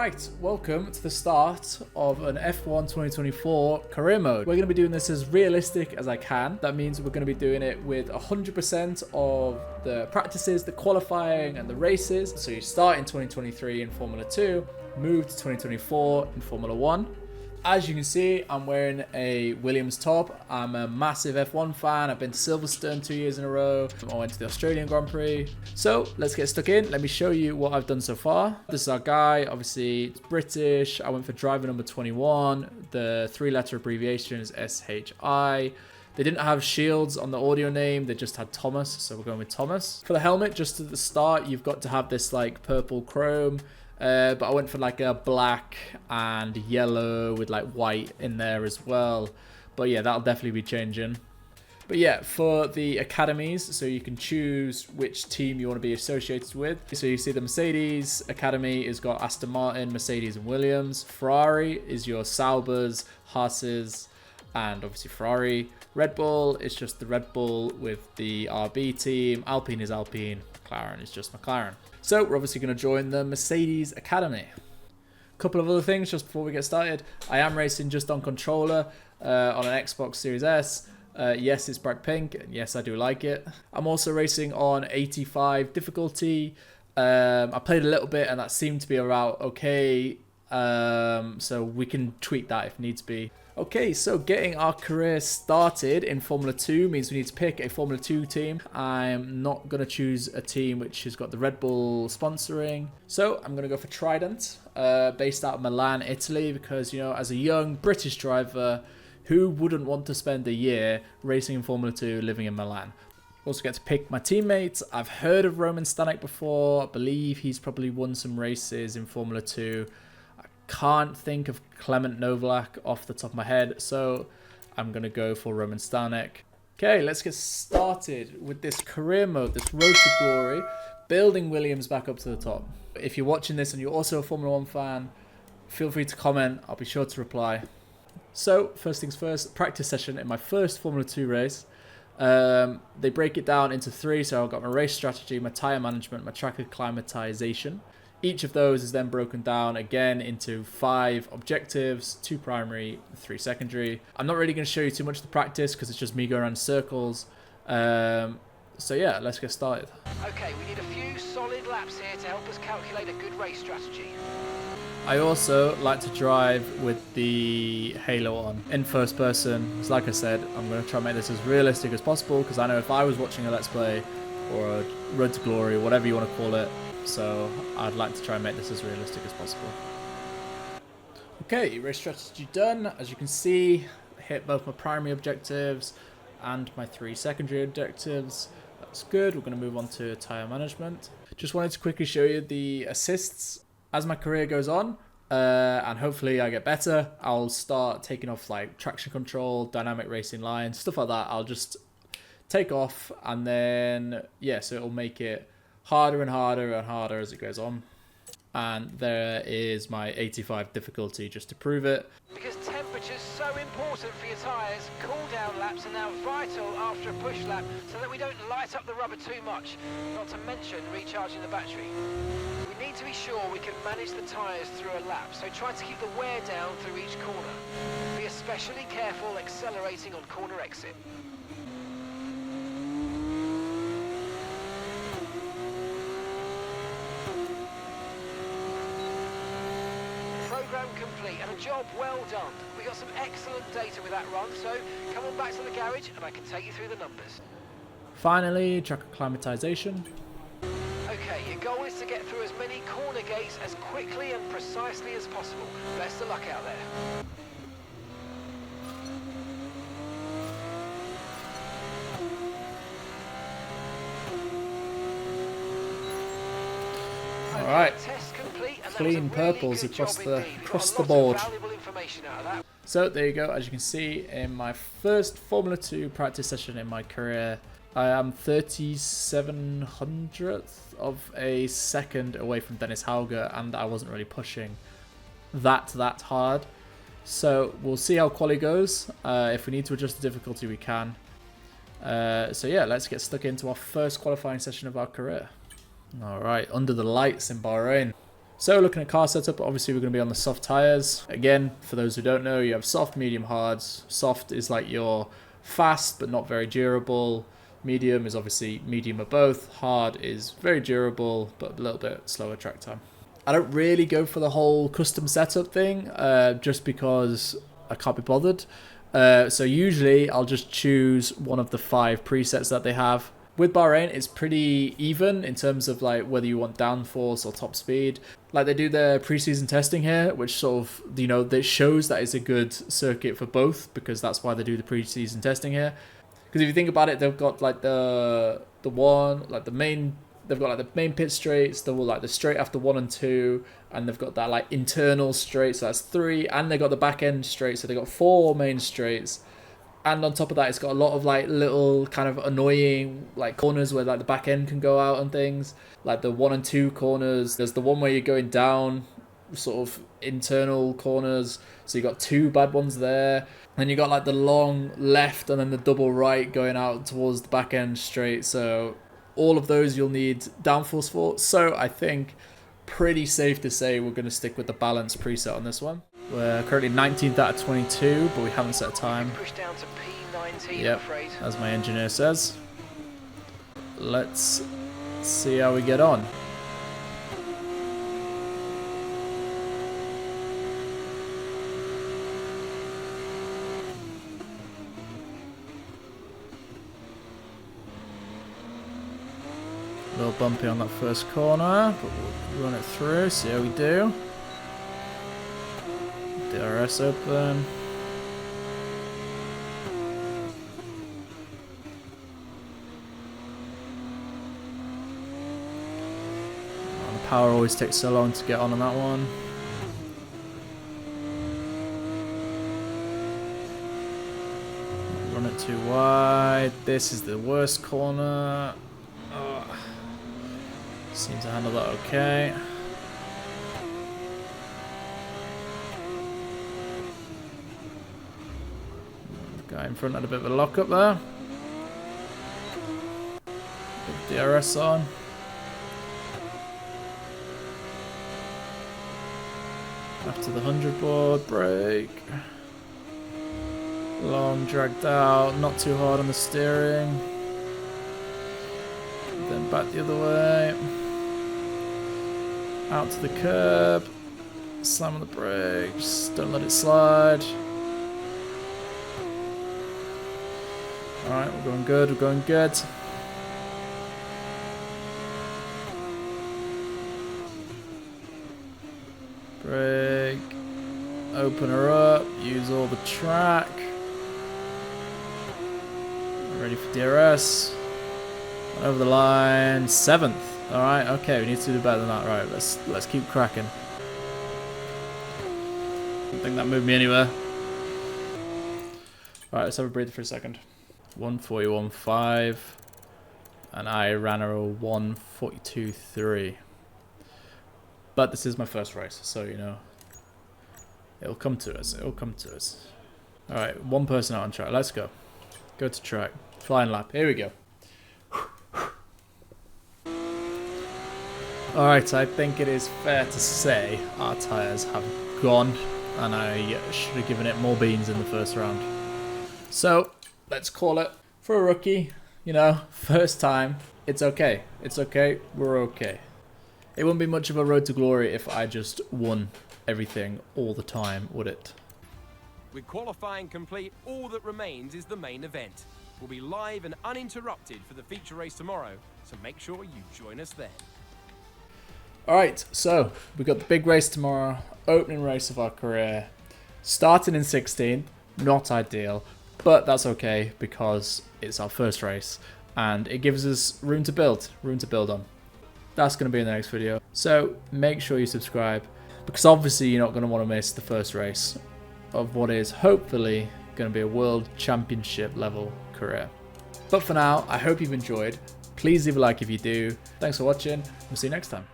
Right, welcome to the start of an F1 2024 career mode. We're going to be doing this as realistic as I can. That means we're going to be doing it with 100% of the practices, the qualifying and the races. So you start in 2023 in Formula 2, move to 2024 in Formula 1. As you can see, I'm wearing a Williams top. I'm a massive F1 fan. I've been to Silverstone 2 years in a row. I went to the Australian Grand Prix. So let's get stuck in. Let me show you what I've done so far. This is our guy. Obviously, it's British. I went for driver number 21. The three-letter abbreviation is SHI. They didn't have Shields on the audio name. They just had Thomas. So we're going with Thomas. For the helmet, just at the start, you've got to have this like purple chrome. But I went for like a black and yellow with like white in there as well. But yeah, that'll definitely be changing. But yeah, for the academies, so you can choose which team you want to be associated with. So you see the Mercedes Academy has got Aston Martin, Mercedes and Williams. Ferrari is your Saubers, Haas's, and obviously Ferrari. Red Bull is just the Red Bull with the RB team. Alpine is Alpine. McLaren is just McLaren. So we're obviously going to join the Mercedes Academy. A couple of other things just before we get started. I am racing just on controller on an Xbox Series S. Yes, it's bright pink. And yes, I do like it. I'm also racing on 85 difficulty. I played a little bit and that seemed to be about okay. So we can tweak that if needs be. Okay, so getting our career started in Formula 2 means we need to pick a Formula 2 team. I'm not going to choose a team which has got the Red Bull sponsoring. So I'm going to go for Trident, based out of Milan, Italy, because, you know, as a young British driver, who wouldn't want to spend a year racing in Formula 2 living in Milan? Also get to pick my teammates. I've heard of Roman Stanek before. I believe he's probably won some races in Formula 2. Can't think of Clement Novalak off the top of my head, so I'm going to go for Roman Stanek. Okay, let's get started with this career mode, this road to glory, building Williams back up to the top. If you're watching this and you're also a Formula 1 fan, feel free to comment. I'll be sure to reply. So, first things first, practice session in my first Formula 2 race. They break it down into three, so I've got my race strategy, my tyre management, my track acclimatization. Each of those is then broken down again into 5 objectives, 2 primary, 3 secondary. I'm not really going to show you too much of the practice because it's just me going around in circles. So yeah, let's get started. Okay, we need a few solid laps here to help us calculate a good race strategy. I also like to drive with the halo on in first person. Because like I said, I'm going to try and make this as realistic as possible because I know if I was watching a Let's Play or a Road to Glory, whatever you want to call it, so I'd like to try and make this as realistic as possible. Okay, race strategy done. As you can see, I hit both my primary objectives and my 3 secondary objectives. That's good. We're going to move on to tyre management. Just wanted to quickly show you the assists. As my career goes on, and hopefully I get better, I'll start taking off like traction control, dynamic racing lines, stuff like that. I'll just take off and then, yeah, so it'll make it harder and harder and harder as it goes on. And there is my 85 difficulty just to prove it. Because temperature's so important for your tyres, cool down laps are now vital after a push lap so that we don't light up the rubber too much, not to mention recharging the battery. We need to be sure we can manage the tyres through a lap, so try to keep the wear down through each corner. Be especially careful accelerating on corner exit. Program complete and a job well done. We got some excellent data with that run, so come on back to the garage and I can take you through the numbers. Finally, track acclimatization. Okay, your goal is to get through as many corner gates as quickly and precisely as possible. Best of luck out there. All right, Test complete, and clean purples across the board. So there you go. As you can see, in my first Formula 2 practice session in my career, I am 3700th of a second away from Dennis Hauger, and I wasn't really pushing that hard. So we'll see how quali goes. If we need to adjust the difficulty, we can. So yeah, let's get stuck into our first qualifying session of our career. All right, under the lights in Bahrain. So looking at car setup, obviously we're going to be on the soft tyres. Again, for those who don't know, you have soft, medium, hards. Soft is like your fast but not very durable. Medium is obviously medium or both. Hard is very durable but a little bit slower track time. I don't really go for the whole custom setup thing just because I can't be bothered. So usually I'll just choose one of the 5 presets that they have. With Bahrain, it's pretty even in terms of like whether you want downforce or top speed. Like they do their preseason testing here, which sort of, you know, that shows that it's a good circuit for both, because that's why they do the preseason testing here. Because if you think about it, they've got like the main pit straights, the straight after 1 and 2, and they've got that like internal straight, so that's 3, and they got the back end straight, so they got 4 main straights. And on top of that, it's got a lot of like little kind of annoying like corners where like the back end can go out and things. Like the 1 and 2 corners. There's the one where you're going down, sort of internal corners. So you got 2 bad ones there. Then you got like the long left and then the double right going out towards the back end straight. So all of those you'll need downforce for. So I think pretty safe to say we're going to stick with the balance preset on this one. We're currently 19th out of 22, but we haven't set a time. Push down to P19, yep, as my engineer says. Let's see how we get on. A little bumpy on that first corner, but we'll run it through, see how we do. DRS open. Oh, the power always takes so long to get on that one. Run it too wide. This is the worst corner. Oh. Seem to handle that okay. Guy in front had a bit of a lock up there. Put DRS on. After the 100 board, brake. Long, dragged out, not too hard on the steering. Then back the other way. Out to the curb. Slam on the brake, just don't let it slide. Alright, we're going good, we're going good. Brake. Open her up, use all the track. Ready for DRS. Over the line, 7th. Alright, okay, we need to do better than that. Right, let's keep cracking. Don't think that moved me anywhere. Alright, let's have a breather for a second. 141.5, and I ran a 142.3. But this is my first race, so you know, it'll come to us. It'll come to us. All right, one person out on track. Let's go. Go to track. Flying lap. Here we go. All right, I think it is fair to say our tyres have gone, and I should have given it more beans in the first round. So let's call it for a rookie. You know, first time. It's okay. It's okay. We're okay. It wouldn't be much of a road to glory if I just won everything all the time, would it? With qualifying complete, all that remains is the main event. We'll be live and uninterrupted for the feature race tomorrow, so make sure you join us then. Alright, so we've got the big race tomorrow, opening race of our career. Starting in 16, not ideal, but that's okay because it's our first race and it gives us room to build on. That's going to be in the next video. So make sure you subscribe because obviously you're not going to want to miss the first race of what is hopefully going to be a world championship level career. But for now, I hope you've enjoyed. Please leave a like if you do. Thanks for watching. We'll see you next time.